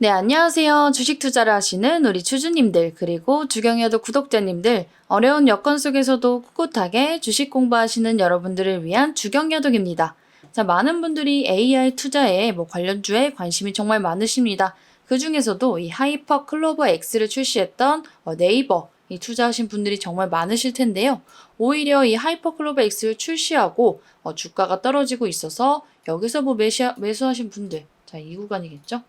네, 안녕하세요. 주식 투자를 하시는 우리 주주님들, 그리고 주경야도 구독자님들, 어려운 여건 속에서도 꿋꿋하게 주식 공부하시는 여러분들을 위한 주경야독입니다. 자, 많은 분들이 AI 투자에 관련주에 관심이 정말 많으십니다. 그 중에서도 이 하이퍼 클로버 X를 출시했던 네이버, 이 투자하신 분들이 정말 많으실 텐데요. 오히려 이 하이퍼 클로버 X를 출시하고 주가가 떨어지고 있어서 여기서 매수하신 분들, 자, 이 구간이겠죠?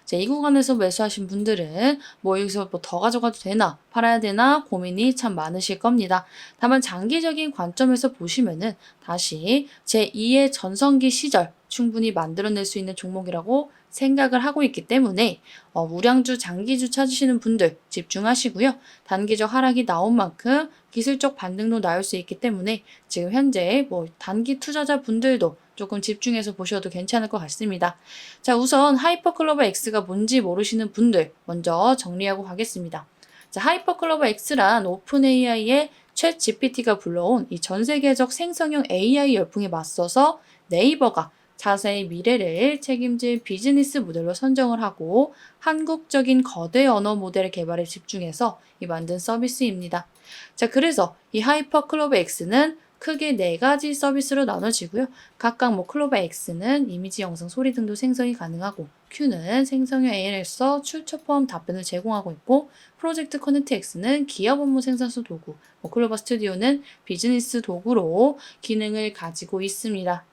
자, 이 구간에서 매수하신 분들은 여기서 더 가져가도 되나 팔아야 되나 고민이 참 많으실 겁니다. 다만 장기적인 관점에서 보시면은 다시 제2의 전성기 시절 충분히 만들어낼 수 있는 종목이라고 생각을 하고 있기 때문에 우량주 장기주 찾으시는 분들 집중하시고요. 단기적 하락이 나온 만큼 기술적 반등도 나올 수 있기 때문에 지금 현재 단기 투자자 분들도 조금 집중해서 보셔도 괜찮을 것 같습니다. 자, 우선 하이퍼클로버 X가 뭔지 모르시는 분들 먼저 정리하고 가겠습니다. 자, 하이퍼클로버 X란 오픈 AI의 챗 GPT가 불러온 이 전 세계적 생성형 AI 열풍에 맞서서 네이버가 자사의 미래를 책임질 비즈니스 모델로 선정을 하고 한국적인 거대 언어 모델 개발에 집중해서 만든 서비스입니다. 자, 그래서 이 하이퍼클로버 X는 크게 4가지 서비스로 나눠지고요. 각각 클로버 X는 이미지, 영상, 소리 등도 생성이 가능하고, Q는 생성형 AI에서 출처 포함 답변을 제공하고 있고, 프로젝트 커넥트 X는 기업 업무 생산수 도구, 클로버 스튜디오는 비즈니스 도구로 기능을 가지고 있습니다.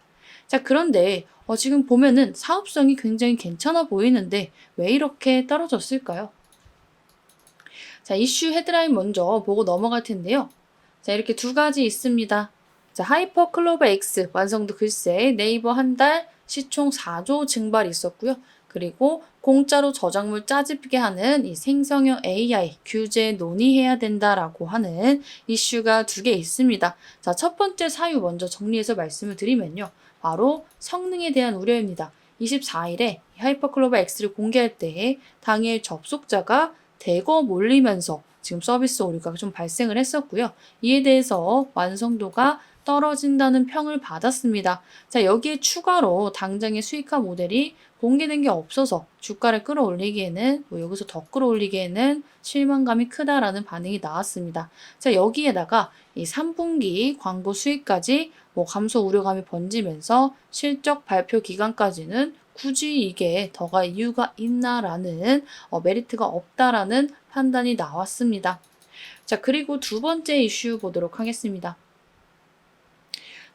자, 그런데 지금 보면은 사업성이 굉장히 괜찮아 보이는데 왜 이렇게 떨어졌을까요? 자, 이슈 헤드라인 먼저 보고 넘어갈 텐데요. 자, 이렇게 2가지 있습니다. 자, 하이퍼 클로버 X 완성도 글쎄 네이버 한 달 시총 4조 증발이 있었고요. 그리고 공짜로 저작물 짜집게 하는 이 생성형 AI 규제 논의해야 된다라고 하는 이슈가 2개 있습니다. 자, 첫 번째 사유 먼저 정리해서 말씀을 드리면요. 바로 성능에 대한 우려입니다. 24일에 하이퍼클로버 X를 공개할 때 당일 접속자가 대거 몰리면서 지금 서비스 오류가 좀 발생을 했었고요. 이에 대해서 완성도가 떨어진다는 평을 받았습니다. 자, 여기에 추가로 당장의 수익화 모델이 공개된 게 없어서 주가를 끌어올리기에는 여기서 더 끌어올리기에는 실망감이 크다라는 반응이 나왔습니다. 자, 여기에다가 이 3분기 광고 수익까지 감소 우려감이 번지면서 실적 발표 기간까지는 굳이 이게 더 갈 이유가 있나라는 메리트가 없다라는 판단이 나왔습니다. 자, 그리고 2번째 이슈 보도록 하겠습니다.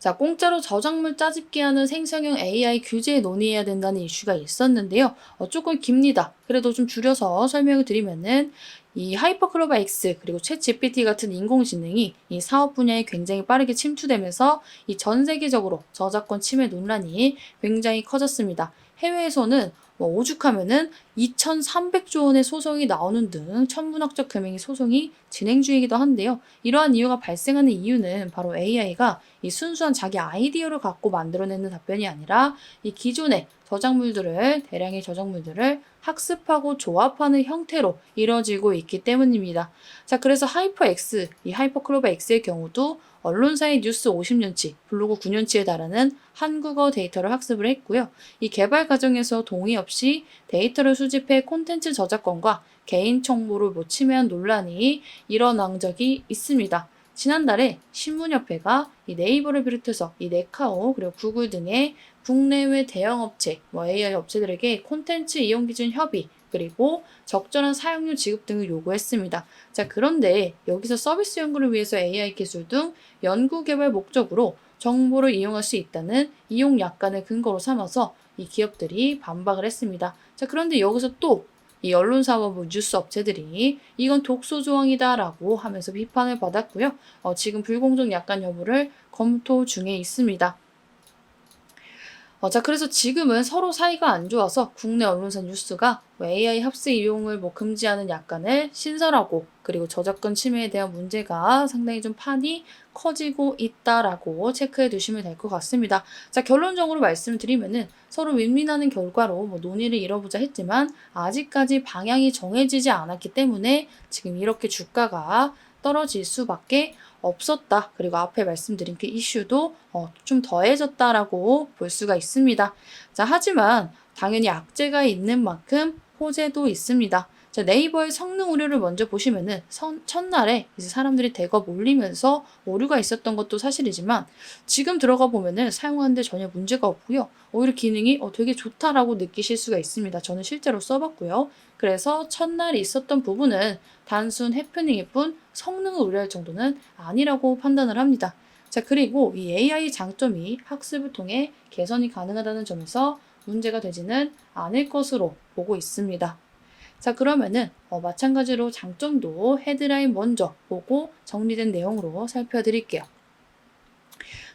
자, 공짜로 저작물 짜집기 하는 생성형 AI 규제 논의해야 된다는 이슈가 있었는데요. 조금 깁니다. 그래도 좀 줄여서 설명을 드리면은 이 하이퍼클로버 X 그리고 챗 GPT 같은 인공지능이 이 사업 분야에 굉장히 빠르게 침투되면서 이 전 세계적으로 저작권 침해 논란이 굉장히 커졌습니다. 해외에서는 오죽하면은 2,300조 원의 소송이 나오는 등 천문학적 금액의 소송이 진행 중이기도 한데요. 이러한 이유가 발생하는 이유는 바로 AI가 이 순수한 자기 아이디어를 갖고 만들어내는 답변이 아니라 이 기존의 대량의 저작물들을 학습하고 조합하는 형태로 이루어지고 있기 때문입니다. 자, 그래서 이 하이퍼클로버 X의 경우도 언론사의 뉴스 50년치, 블로그 9년치에 달하는 한국어 데이터를 학습을 했고요. 이 개발 과정에서 동의 없이 데이터를 수집해 콘텐츠 저작권과 개인 정보를 침해한 논란이 일어난 적이 있습니다. 지난달에 신문협회가 이 네이버를 비롯해서 이 네카오 그리고 구글 등의 국내외 대형 업체, AI 업체들에게 콘텐츠 이용 기준 협의 그리고 적절한 사용료 지급 등을 요구했습니다. 자, 그런데 여기서 서비스 연구를 위해서 AI 기술 등 연구 개발 목적으로 정보를 이용할 수 있다는 이용 약관을 근거로 삼아서 이 기업들이 반박을 했습니다. 자, 그런데 여기서 또 이 언론사와 뉴스 업체들이 이건 독소 조항이다라고 하면서 비판을 받았고요. 지금 불공정 약관 여부를 검토 중에 있습니다. 자, 그래서 지금은 서로 사이가 안 좋아서 국내 언론사 뉴스가 AI 합스 이용을 금지하는 약관을 신설하고 그리고 저작권 침해에 대한 문제가 상당히 좀 판이 커지고 있다라고 체크해 두시면 될 것 같습니다. 자, 결론적으로 말씀드리면은 서로 윈윈하는 결과로 논의를 이뤄보자 했지만 아직까지 방향이 정해지지 않았기 때문에 지금 이렇게 주가가 떨어질 수밖에 없었다. 그리고 앞에 말씀드린 그 이슈도 좀 더해졌다라고 볼 수가 있습니다. 자, 하지만 당연히 악재가 있는 만큼 호재도 있습니다. 자, 네이버의 성능 우려를 먼저 보시면은 첫날에 이제 사람들이 대거 몰리면서 오류가 있었던 것도 사실이지만 지금 들어가 보면은 사용하는데 전혀 문제가 없고요. 오히려 기능이 되게 좋다라고 느끼실 수가 있습니다. 저는 실제로 써봤고요. 그래서 첫날 있었던 부분은 단순 해프닝일 뿐 성능을 우려할 정도는 아니라고 판단을 합니다. 자, 그리고 이 AI 장점이 학습을 통해 개선이 가능하다는 점에서 문제가 되지는 않을 것으로 보고 있습니다. 자, 그러면은 마찬가지로 장점도 헤드라인 먼저 보고 정리된 내용으로 살펴드릴게요.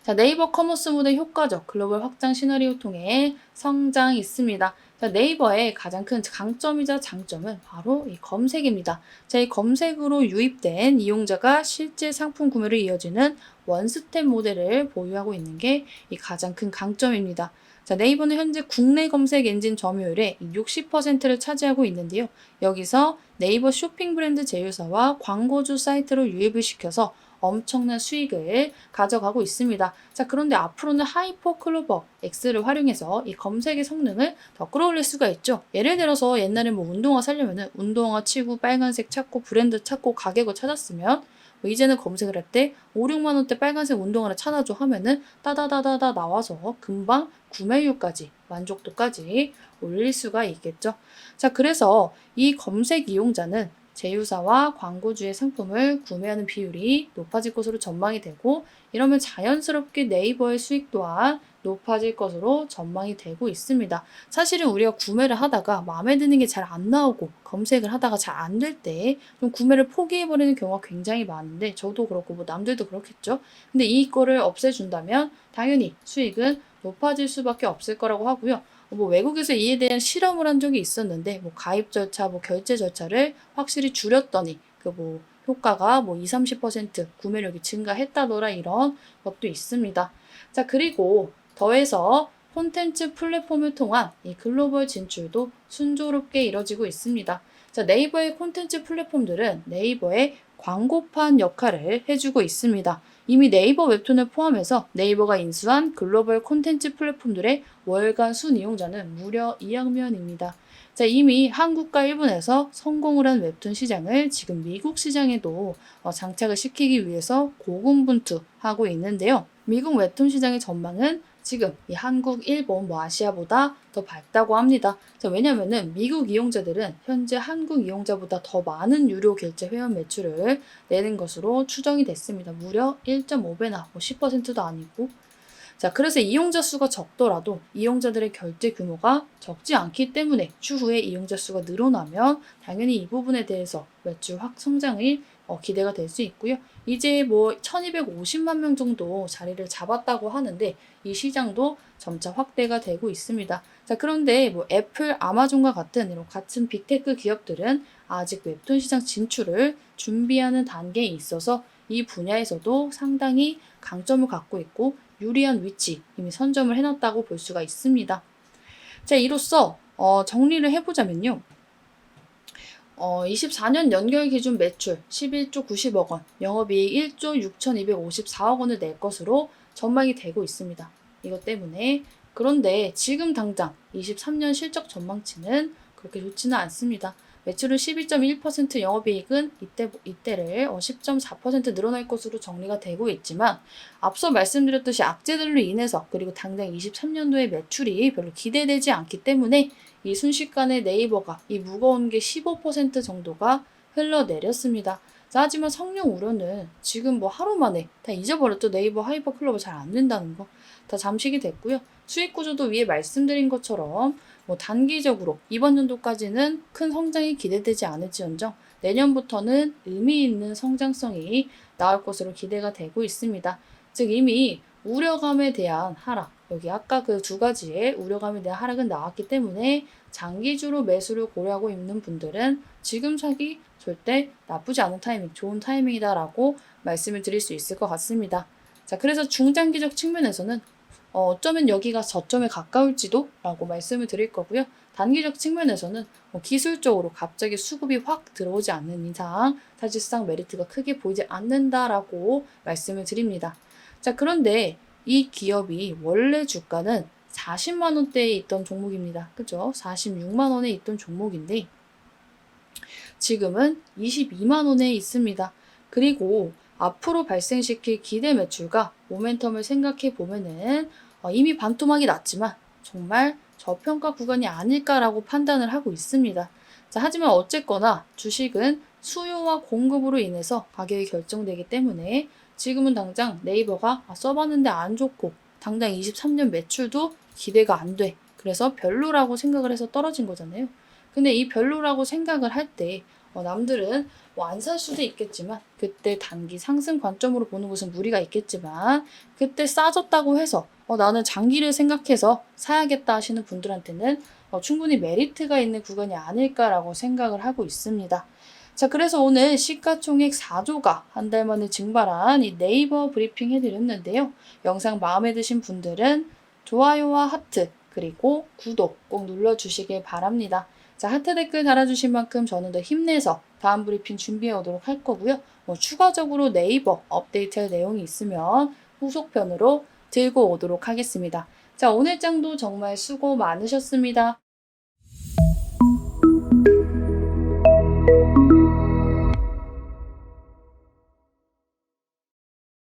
자, 네이버 커머스 모델 효과적 글로벌 확장 시나리오 통해 성장이 있습니다. 자, 네이버의 가장 큰 강점이자 장점은 바로 이 검색입니다. 자, 이 검색으로 유입된 이용자가 실제 상품 구매로 이어지는 원스텝 모델을 보유하고 있는 게 이 가장 큰 강점입니다. 자, 네이버는 현재 국내 검색 엔진 점유율의 60%를 차지하고 있는데요. 여기서 네이버 쇼핑 브랜드 제휴사와 광고주 사이트로 유입을 시켜서 엄청난 수익을 가져가고 있습니다. 자, 그런데 앞으로는 하이퍼 클로버 X를 활용해서 이 검색의 성능을 더 끌어올릴 수가 있죠. 예를 들어서 옛날에 뭐 운동화 사려면은 운동화 치고 빨간색 찾고 브랜드 찾고 가격을 찾았으면 이제는 검색을 할 때 5, 6만 원대 빨간색 운동화를 찾아줘 하면은 따다다다다 나와서 금방 구매율까지 만족도까지 올릴 수가 있겠죠. 자, 그래서 이 검색 이용자는 제휴사와 광고주의 상품을 구매하는 비율이 높아질 것으로 전망이 되고 이러면 자연스럽게 네이버의 수익 또한 높아질 것으로 전망이 되고 있습니다. 사실은 우리가 구매를 하다가 마음에 드는 게 잘 안 나오고 검색을 하다가 잘 안 될 때 좀 구매를 포기해버리는 경우가 굉장히 많은데 저도 그렇고 뭐 남들도 그렇겠죠. 근데 이거를 없애준다면 당연히 수익은 높아질 수밖에 없을 거라고 하고요. 뭐 외국에서 이에 대한 실험을 한 적이 있었는데 뭐 가입 절차, 뭐 결제 절차를 확실히 줄였더니 그 뭐 효과가 뭐 20, 30% 구매력이 증가했다더라 이런 것도 있습니다. 자, 그리고 더해서 콘텐츠 플랫폼을 통한 이 글로벌 진출도 순조롭게 이뤄지고 있습니다. 자, 네이버의 콘텐츠 플랫폼들은 네이버의 광고판 역할을 해주고 있습니다. 이미 네이버 웹툰을 포함해서 네이버가 인수한 글로벌 콘텐츠 플랫폼들의 월간 순이용자는 무려 2억 명입니다. 자, 이미 한국과 일본에서 성공을 한 웹툰 시장을 지금 미국 시장에도 장착을 시키기 위해서 고군분투하고 있는데요. 미국 웹툰 시장의 전망은 지금 이 한국, 일본, 뭐 아시아보다 더 밝다고 합니다. 자, 왜냐면은 미국 이용자들은 현재 한국 이용자보다 더 많은 유료 결제 회원 매출을 내는 것으로 추정이 됐습니다. 무려 1.5배나 뭐 10%도 아니고. 자, 그래서 이용자 수가 적더라도 이용자들의 결제 규모가 적지 않기 때문에 추후에 이용자 수가 늘어나면 당연히 이 부분에 대해서 매출 확 성장이 기대가 될 수 있고요. 이제 뭐 1250만 명 정도 자리를 잡았다고 하는데 이 시장도 점차 확대가 되고 있습니다. 자, 그런데 뭐 애플, 아마존과 같은 이런 같은 빅테크 기업들은 아직 웹툰 시장 진출을 준비하는 단계에 있어서 이 분야에서도 상당히 강점을 갖고 있고 유리한 위치 이미 선점을 해놨다고 볼 수가 있습니다. 자, 이로써 정리를 해보자면요. 24년 연결 기준 매출 11조 90억 원, 영업이익 1조 6,254억 원을 낼 것으로 전망이 되고 있습니다. 이것 때문에 그런데 지금 당장 23년 실적 전망치는 그렇게 좋지는 않습니다. 매출은 12.1%, 영업이익은 이때를 10.4% 늘어날 것으로 정리가 되고 있지만 앞서 말씀드렸듯이 악재들로 인해서 그리고 당장 23년도에 매출이 별로 기대되지 않기 때문에 이 순식간에 네이버가 이 무거운 게 15% 정도가 흘러내렸습니다. 자, 하지만 성능 우려는 지금 뭐 하루 만에 다 잊어버렸죠. 네이버 하이퍼 클로버 잘 안 된다는 거. 다 잠식이 됐고요. 수익 구조도 위에 말씀드린 것처럼 뭐 단기적으로 이번 연도까지는 큰 성장이 기대되지 않을지언정 내년부터는 의미 있는 성장성이 나올 것으로 기대가 되고 있습니다. 즉 이미 우려감에 대한 하락, 여기 아까 그 두 가지의 우려감에 대한 하락은 나왔기 때문에 장기주로 매수를 고려하고 있는 분들은 지금 사기 절대 나쁘지 않은 타이밍, 좋은 타이밍이다라고 말씀을 드릴 수 있을 것 같습니다. 자, 그래서 중장기적 측면에서는 어쩌면 여기가 저점에 가까울지도 라고 말씀을 드릴 거고요. 단기적 측면에서는 기술적으로 갑자기 수급이 확 들어오지 않는 이상 사실상 메리트가 크게 보이지 않는다라고 말씀을 드립니다. 자, 그런데 이 기업이 원래 주가는 40만 원대에 있던 종목입니다. 그죠? 46만 원에 있던 종목인데 지금은 22만 원에 있습니다. 그리고 앞으로 발생시킬 기대 매출과 모멘텀을 생각해 보면은 이미 반토막이 났지만 정말 저평가 구간이 아닐까라고 판단을 하고 있습니다. 자, 하지만 어쨌거나 주식은 수요와 공급으로 인해서 가격이 결정되기 때문에 지금은 당장 네이버가 써봤는데 안 좋고 당장 23년 매출도 기대가 안 돼. 그래서 별로라고 생각을 해서 떨어진 거잖아요. 근데 이 별로라고 생각을 할 때 남들은 안 살 수도 있겠지만 그때 단기 상승 관점으로 보는 것은 무리가 있겠지만 그때 싸졌다고 해서 나는 장기를 생각해서 사야겠다 하시는 분들한테는 충분히 메리트가 있는 구간이 아닐까라고 생각을 하고 있습니다. 자, 그래서 오늘 시가총액 4조가 한 달 만에 증발한 이 네이버 브리핑 해드렸는데요. 영상 마음에 드신 분들은 좋아요와 하트 그리고 구독 꼭 눌러주시길 바랍니다. 자, 하트 댓글 달아주신 만큼 저는 더 힘내서 다음 브리핑 준비해 오도록 할 거고요. 추가적으로 네이버 업데이트할 내용이 있으면 후속편으로 들고 오도록 하겠습니다. 자, 오늘 장도 정말 수고 많으셨습니다.